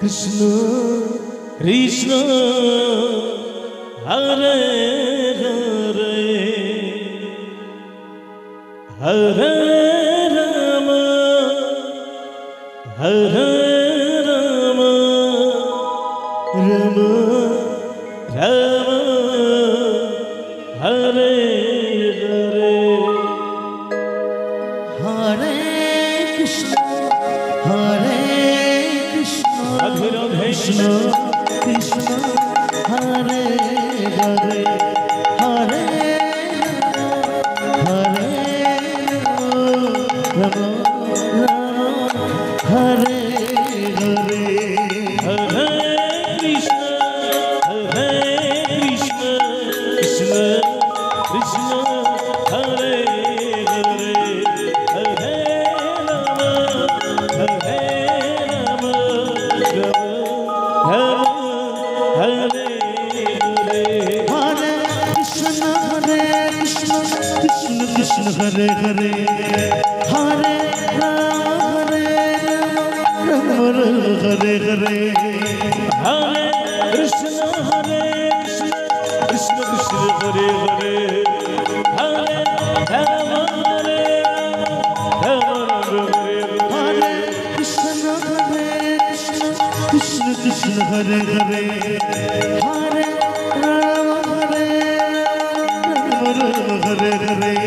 Krishna Krishna Hare Hare Hare Rama Hare Rama Rama Rama Hare Hare Hare Krishna Hare Krishna Krishna Krishna Hare Hare Hare Hare Rama Rama Hare Hare Hare Krishna Hare Krishna Krishna Krishna Hare Hare Hare Rama Hare Rama Rama Hare Hare Hare Krishna Hare Krishna Krishna Krishna Hare Hare Hare Rama Rama Hare Hare Hare Krishna Hare Krishna Krishna Krishna Hare Hare Hare Rama Hare Rama Hare Krishna Hare Krishna Krishna Krishna Hare Hare Hare Rama Hare Rama Hare Hare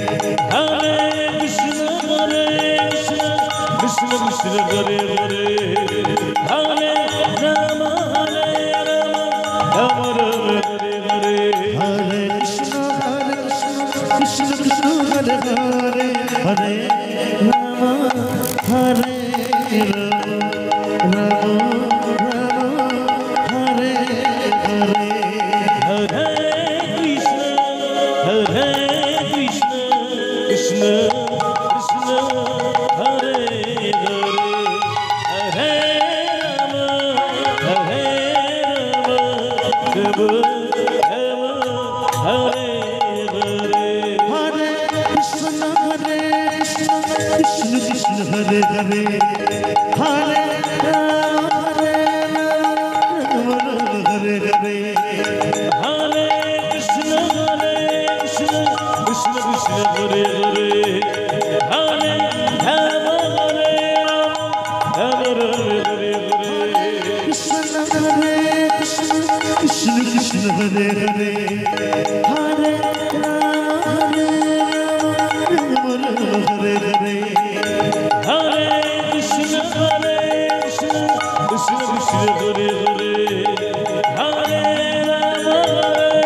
Hare Krishna Hare Krishna Krishna Krishna Hare Hare Hare Rama Hare Rama Rama Rama Hare Hare Hare Krishna Hare Krishna Krishna Krishna Hare Hare Hare Rama Hare Rama Hare Hare Hare Krishna Hare Krishna Krishna Krishna Hare Hare Hare Rama Hare Rama Rama Rama Hare Hare Hare Krishna Hare Krishna Krishna Krishna Hare Hare Hare Rama Hare Rama Hare Hare Hare Krishna Hare Krishna Krishna Krishna Hare Hare Hare Rama Hare Rama Rama Hare Hare Krishna Hare Krishna Krishna Krishna Hare Hare Hare Rama Hare Rama Rama Hare Hare Hare Krishna Hare Krishna Krishna Krishna Hare Hare Hare Rama Hare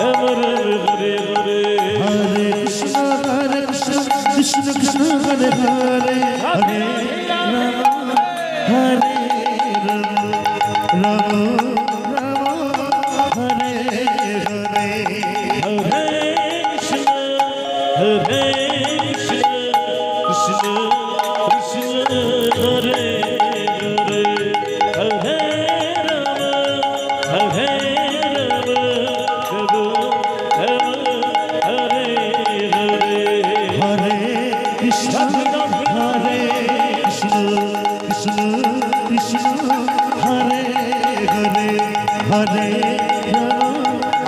Rama Rama Hare Hare Hare Krishna Hare Krishna Krishna Krishna Hare Hare Hare Rama Hare Rama Rama Rama Hare Hare Hare Krishna Hare Krishna Krishna Krishna Hare Hare Hare Rama Hare Rama Rama Rama Hare Hare Hare Krishna Hare Krishna Krishna Krishna Hare Hare Hare Rama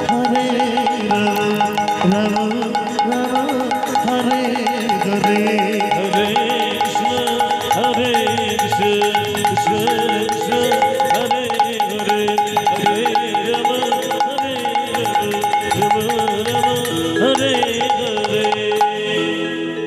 Hare Rama Rama Rama Hare Hare Hare Krishna Hare Krishna Krishna